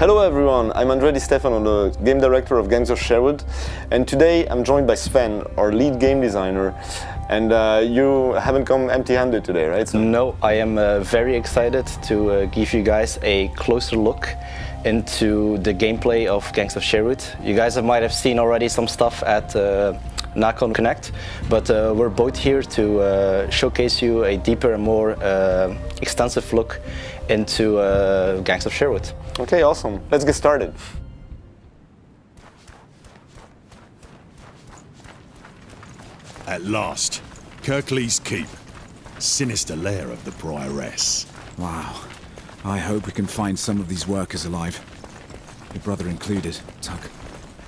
Hello everyone, I'm Andre Di Stefano, the game director of Gangs of Sherwood, and today I'm joined by Sven, our lead game designer. And you haven't come empty-handed today, right? So no, I am very excited to give you guys a closer look into the gameplay of Gangs of Sherwood. You guys might have seen already some stuff at Nacon Connect, but we're both here to showcase you a deeper and more extensive look into Gangs of Sherwood. Okay, awesome. Let's get started. At last, Kirklees Keep, sinister lair of the Prioress. Wow. I hope we can find some of these workers alive. Your brother included, Tuck.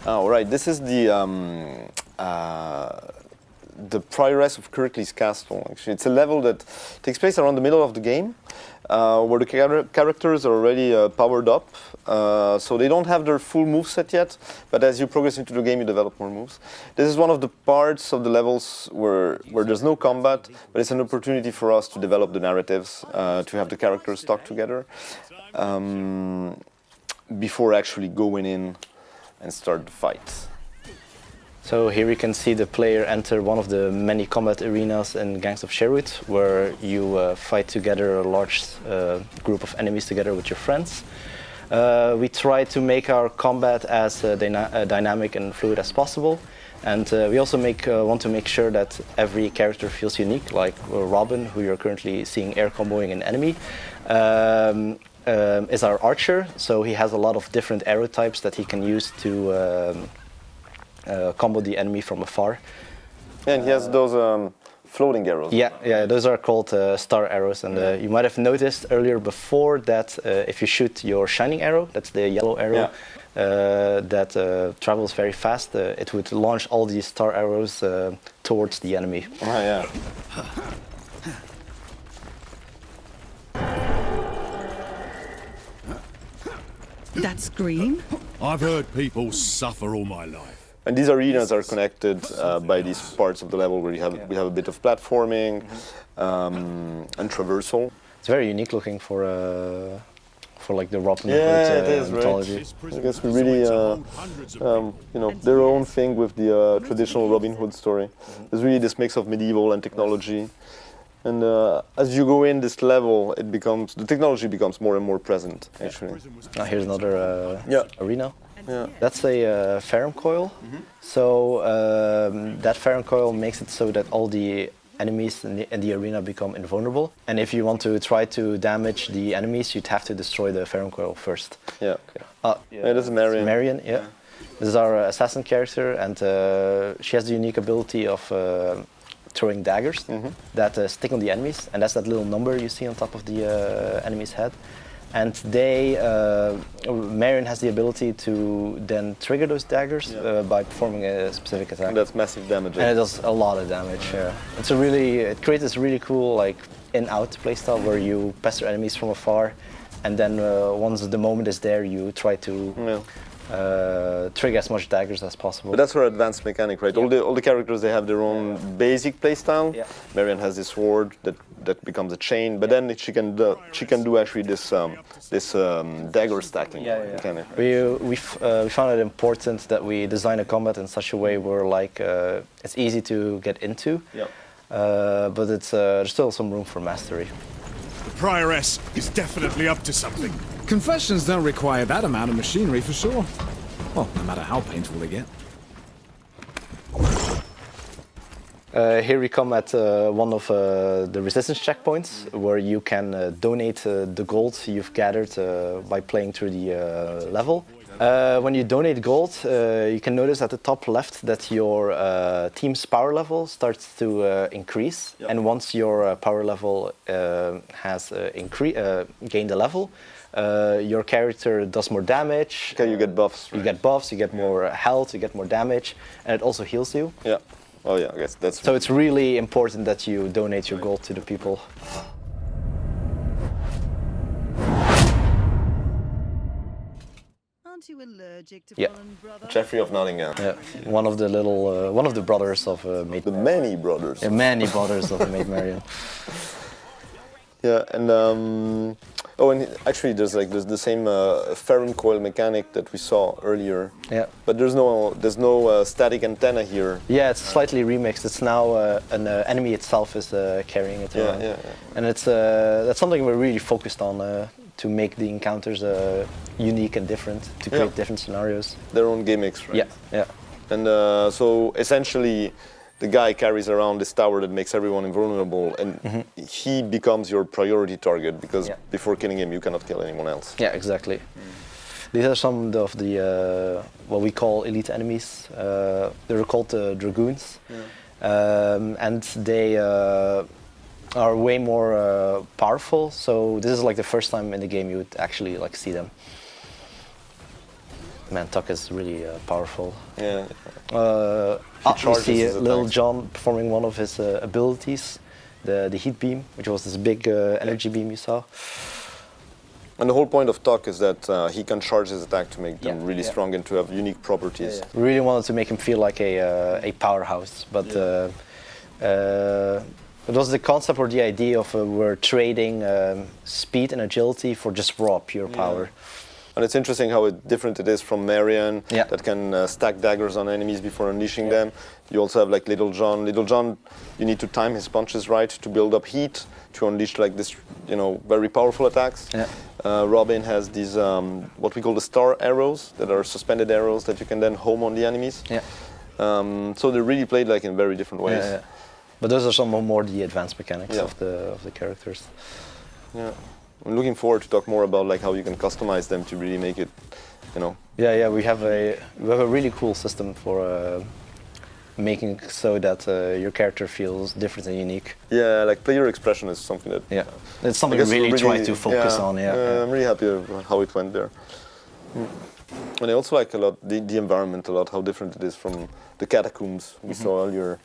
Oh, right. This is the Prioress of Kirklees Castle, actually. It's a level that takes place around the middle of the game, where the characters are already powered up, so they don't have their full moveset yet, but as you progress into the game, you develop more moves. This is one of the parts of the levels where there's no combat, but it's an opportunity for us to develop the narratives, to have the characters talk together, before actually going in and start the fight. So here you can see the player enter one of the many combat arenas in Gangs of Sherwood, where you fight together a large group of enemies together with your friends. We try to make our combat as dynamic and fluid as possible, and we also want to make sure that every character feels unique, like Robin, who you're currently seeing air comboing an enemy. Is our archer, so he has a lot of different arrow types that he can use to combo the enemy from afar. And he has those floating arrows. Yeah, those are called star arrows, and you might have noticed earlier before that if you shoot your shining arrow, that's the yellow arrow, that travels very fast, it would launch all these star arrows towards the enemy. Oh, yeah. That scream? I've heard people suffer all my life. And these arenas are connected by these parts of the level where we have a bit of platforming and traversal. It's very unique looking for like the Robin Hood mythology. Right. I guess we really, their own thing with the traditional Robin Hood story. There's really this mix of medieval and technology. And as you go in this level, the technology becomes more and more present, actually. Now here's another arena. Yeah. That's a Ferrum coil. So that Ferrum coil makes it so that all the enemies in the arena become invulnerable. And if you want to try to damage the enemies, you'd have to destroy the Ferrum coil first. Yeah. This is Marion. Marion, yeah. This is our assassin character, and she has the unique ability of throwing daggers that stick on the enemies, and that's that little number you see on top of the enemy's head. And Marion has the ability to then trigger those daggers by performing a specific attack. And that's massive damage. And it does a lot of damage. It creates this really cool like in-out playstyle where you pester enemies from afar, and then once the moment is there, you try to trigger as much daggers as possible. But that's her advanced mechanic, right? Yeah. All the characters, they have their own basic playstyle. Yeah. Marion has this sword that becomes a chain, but then she can do actually this dagger stacking mechanic. Right? We found it important that we design a combat in such a way where like it's easy to get into, but there's still some room for mastery. The Prioress is definitely up to something. Confessions don't require that amount of machinery for sure. Well, no matter how painful they get. Here we come at one of the resistance checkpoints, where you can donate the gold you've gathered by playing through the level. When you donate gold, you can notice at the top left that your team's power level starts to increase. And once your power level has gained a level, your character does more damage. Okay, you get buffs. Right? You get buffs, you get more health, you get more damage, and it also heals you. Yeah. Oh yeah, I guess that's... So it's really important that you donate your gold to the people. Aren't you allergic to fallen brother? Sheriff of Nottingham. Yeah, one of the brothers of Maid. The many brothers. Many brothers of Maid Marion. Yeah, and Oh, and actually, there's the same ferrum coil mechanic that we saw earlier. Yeah. But there's no static antenna here. Yeah, it's slightly remixed. It's now an enemy itself is carrying it around. Yeah. And it's that's something we're really focused on to make the encounters unique and different, to create different scenarios. Their own gimmicks, right? Yeah. And so essentially, the guy carries around this tower that makes everyone invulnerable, and he becomes your priority target because before killing him, you cannot kill anyone else. Yeah, exactly. These are some of the what we call elite enemies. They're called dragoons, and they are way more powerful. So this is like the first time in the game you would actually like see them. Man, Tuck is really powerful. Yeah. You see Little John performing one of his abilities, the heat beam, which was this big energy beam you saw. And the whole point of Tuck is that he can charge his attack to make them really strong and to have unique properties. We really wanted to make him feel like a powerhouse, but it was the concept or the idea of we're trading speed and agility for just raw, pure power. And it's interesting how different it is from Marion, that can stack daggers on enemies before unleashing them. You also have like Little John. Little John, you need to time his punches right to build up heat, to unleash like this, very powerful attacks. Robin has these, what we call the star arrows, that are suspended arrows that you can then home on the enemies. So they're really played like in very different ways. But those are some more the advanced mechanics of the characters. I'm looking forward to talk more about like how you can customize them to really make it, Yeah, we have a really cool system for making so that your character feels different and unique. Yeah, like player expression is something that. Yeah, it's something we really try to focus on. I'm really happy with how it went there. And I also like a lot the environment a lot, how different it is from the catacombs we saw earlier.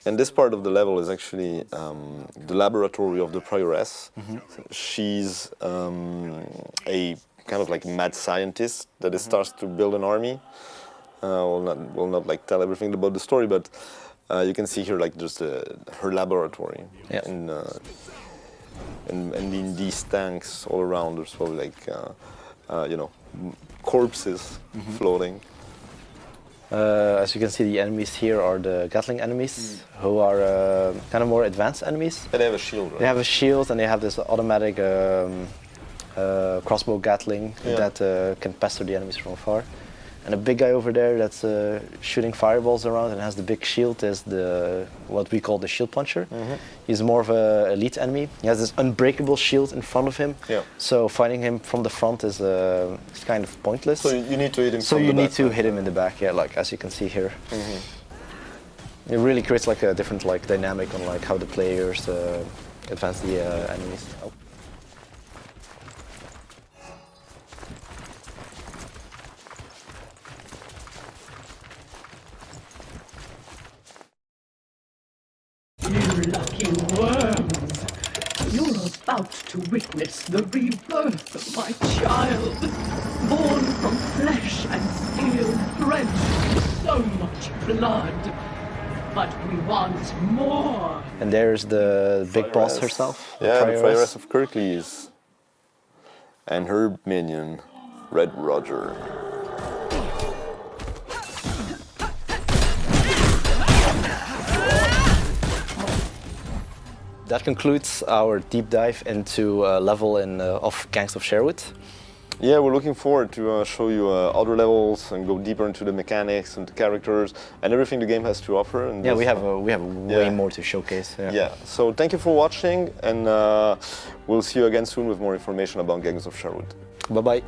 And this part of the level is actually the laboratory of the prioress. She's a kind of like mad scientist that starts to build an army. We'll not like tell everything about the story, but you can see here like just her laboratory. And in these tanks all around, there's probably like corpses floating. As you can see, the enemies here are the Gatling enemies, who are kind of more advanced enemies. But they have a shield, right? They have a shield and they have this automatic crossbow Gatling that can pester the enemies from afar. And the big guy over there that's shooting fireballs around and has the big shield is what we call the shield puncher. He's more of an elite enemy. He has this unbreakable shield in front of him. So fighting him from the front is kind of pointless. So you need to hit him So you need to hit him in the back, like as you can see here. It really creates like a different like dynamic on like how the players advance the enemies. You lucky worms! You're about to witness the rebirth of my child, born from flesh and steel, drenched with so much blood. But we want more! And there's the big boss herself. Yeah, the Prioress of Kirklees. And her minion, Red Roger. That concludes our deep dive into a level of Gangs of Sherwood. Yeah, we're looking forward to show you other levels and go deeper into the mechanics and the characters and everything the game has to offer. And we have way more to showcase. So thank you for watching, and we'll see you again soon with more information about Gangs of Sherwood. Bye-bye.